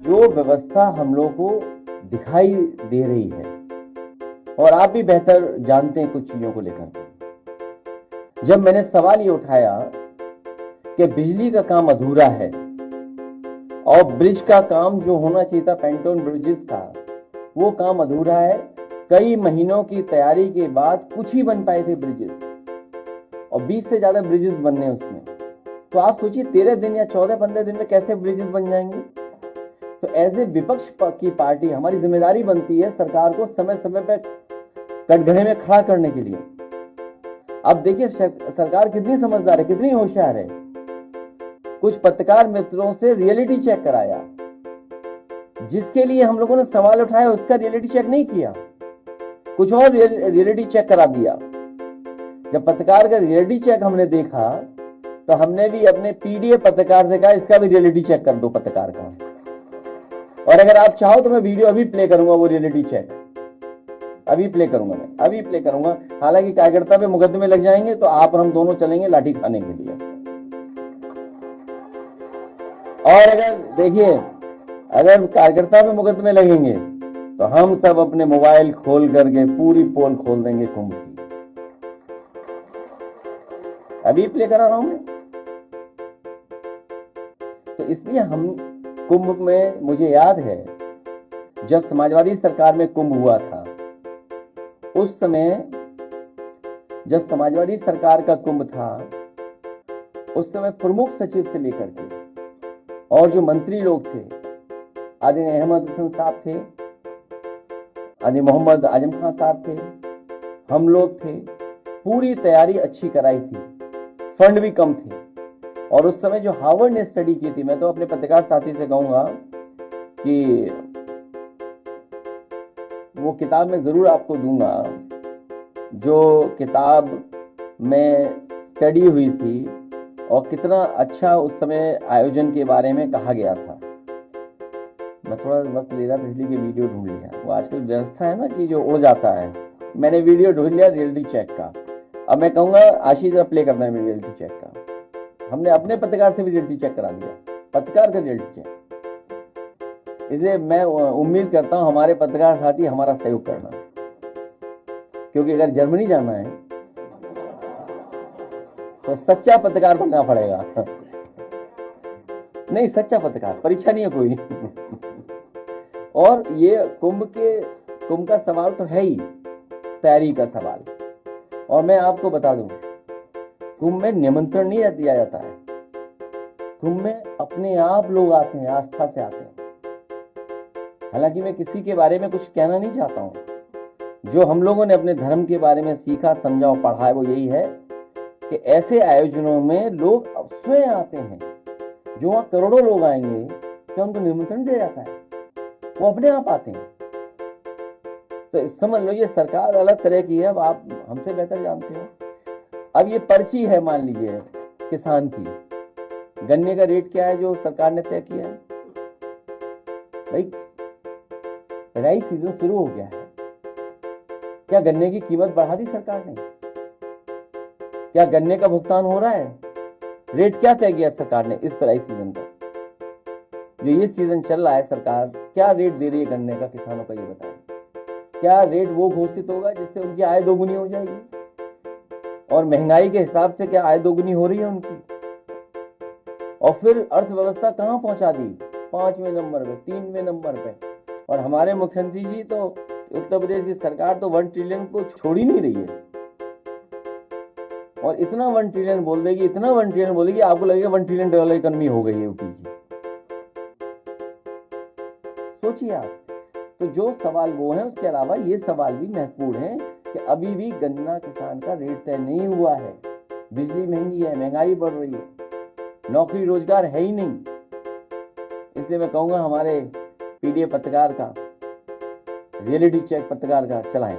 जो व्यवस्था हम लोगों को दिखाई दे रही है, और आप भी बेहतर जानते हैं कुछ चीजों को लेकर। जब मैंने सवाल ये उठाया कि बिजली का काम अधूरा है और ब्रिज का काम जो होना चाहिए था, पेंटोन ब्रिजेस का, वो काम अधूरा है। कई महीनों की तैयारी के बाद कुछ ही बन पाए थे ब्रिजेस, और 20 से ज्यादा ब्रिजेस बनने उसमें। तो आप सोचिए 13 दिन या 14-15 दिन में कैसे ब्रिजेस बन जाएंगे। तो एज ए विपक्ष की पार्टी हमारी जिम्मेदारी बनती है सरकार को समय समय पर कटघरे में खड़ा करने के लिए। अब देखिए सरकार कितनी समझदार है, कितनी होशियार है। कुछ पत्रकार मित्रों से रियलिटी चेक कराया, जिसके लिए हम लोगों ने सवाल उठाया उसका रियलिटी चेक नहीं किया, कुछ और रियलिटी चेक करा दिया। जब पत्रकार का रियलिटी चेक हमने देखा तो हमने भी अपने पीडीए पत्रकार से कहा इसका भी रियलिटी चेक कर दो पत्रकार का। और अगर आप चाहो तो मैं वीडियो अभी प्ले करूंगा, वो रियलिटी चेक अभी प्ले करूंगा, मैं अभी प्ले करूंगा। हालांकि कार्यकर्ता पे मुकदमे लग जाएंगे तो आप और हम दोनों चलेंगे लाठी खाने के लिए। और अगर देखिए अगर कार्यकर्ता पे मुकदमे लगेंगे तो हम सब अपने मोबाइल खोल करके पूरी पोल खोल देंगे कुंभ की। अभी प्ले करा रहा हूं मैं। तो इसलिए हम कुंभ में, मुझे याद है जब समाजवादी सरकार में कुंभ हुआ था, उस समय जब समाजवादी सरकार का कुंभ था, उस समय प्रमुख सचिव से लेकर के और जो मंत्री लोग थे, आदरणीय अहमद हसन साहब थे, आदरणीय मोहम्मद आजम खान साहब थे, हम लोग थे, पूरी तैयारी अच्छी कराई थी, फंड भी कम थे। और उस समय जो हार्वर्ड ने स्टडी की थी, मैं तो अपने पत्रकार साथी से कहूंगा कि वो किताब मैं जरूर आपको दूंगा, जो किताब में स्टडी हुई थी और कितना अच्छा उस समय आयोजन के बारे में कहा गया था। मैं थोड़ा वक्त ले रहा था इसलिए कि वीडियो ढूंढ लिया। वो आजकल व्यवस्था है ना कि जो उड़ जाता है। मैंने वीडियो ढूंढ लिया रियलिटी चेक का। अब मैं कहूंगा आशीष जरा प्ले करना है मेरे रियलिटी चेक का। हमने अपने पत्रकार से भी रियलिटी चेक करा दिया, पत्रकार का रियलिटी चेक। इसलिए मैं उम्मीद करता हूं हमारे पत्रकार साथी हमारा सहयोग करना, क्योंकि अगर जर्मनी जाना है तो सच्चा पत्रकार बनना पड़ेगा। नहीं, सच्चा पत्रकार, परीक्षा नहीं है कोई। और ये कुंभ का सवाल तो है ही, तैयारी का सवाल। और मैं आपको बता दूं, कुंभ में निमंत्रण नहीं दिया जाता है, कुंभ में अपने आप लोग आते हैं, आस्था से आते हैं। हालांकि मैं किसी के बारे में कुछ कहना नहीं चाहता हूं। जो हम लोगों ने अपने धर्म के बारे में सीखा, समझा और पढ़ा है वो यही है कि ऐसे आयोजनों में लोग स्वयं आते हैं। जो वहां करोड़ों लोग आएंगे, क्या उनको निमंत्रण दिया जाता है? वो अपने आप आते हैं। तो समझ लो ये सरकार अलग तरह की है, अब आप हमसे बेहतर जानते हो। अब ये पर्ची है, मान लीजिए किसान की, गन्ने का रेट क्या है जो सरकार ने तय किया है? भाई राई सीजन शुरू हो गया है, क्या गन्ने की कीमत बढ़ा दी सरकार ने? क्या गन्ने का भुगतान हो रहा है? रेट क्या तय किया सरकार ने इस राई सीजन का? जो ये सीजन चल रहा है, सरकार क्या रेट दे रही है गन्ने का किसानों का, ये बताएं। क्या रेट वो घोषित होगा जिससे उनकी आय दोगुनी हो जाएगी? और महंगाई के हिसाब से क्या आय दोगुनी हो रही है उनकी? और फिर अर्थव्यवस्था कहां पहुंचा दी? 5वें नंबर पे, 3वें नंबर पे। और हमारे मुख्यमंत्री जी तो, उत्तर प्रदेश की सरकार तो 1 ट्रिलियन को छोड़ ही नहीं रही है। और इतना 1 ट्रिलियन बोल देगी, इतना 1 ट्रिलियन बोलेगी, आपको लगेगा $1 ट्रिलियन इकोनॉमी हो गई है यूपी की। सोचिए आप। तो जो सवाल वो है, उसके अलावा ये सवाल भी महत्वपूर्ण है कि अभी भी गन्ना किसान का रेट तय नहीं हुआ है। बिजली महंगी है, महंगाई बढ़ रही है, नौकरी रोजगार है ही नहीं। इसलिए मैं कहूंगा हमारे पीडीए पत्रकार का, रियलिटी चेक पत्रकार का चलाएं।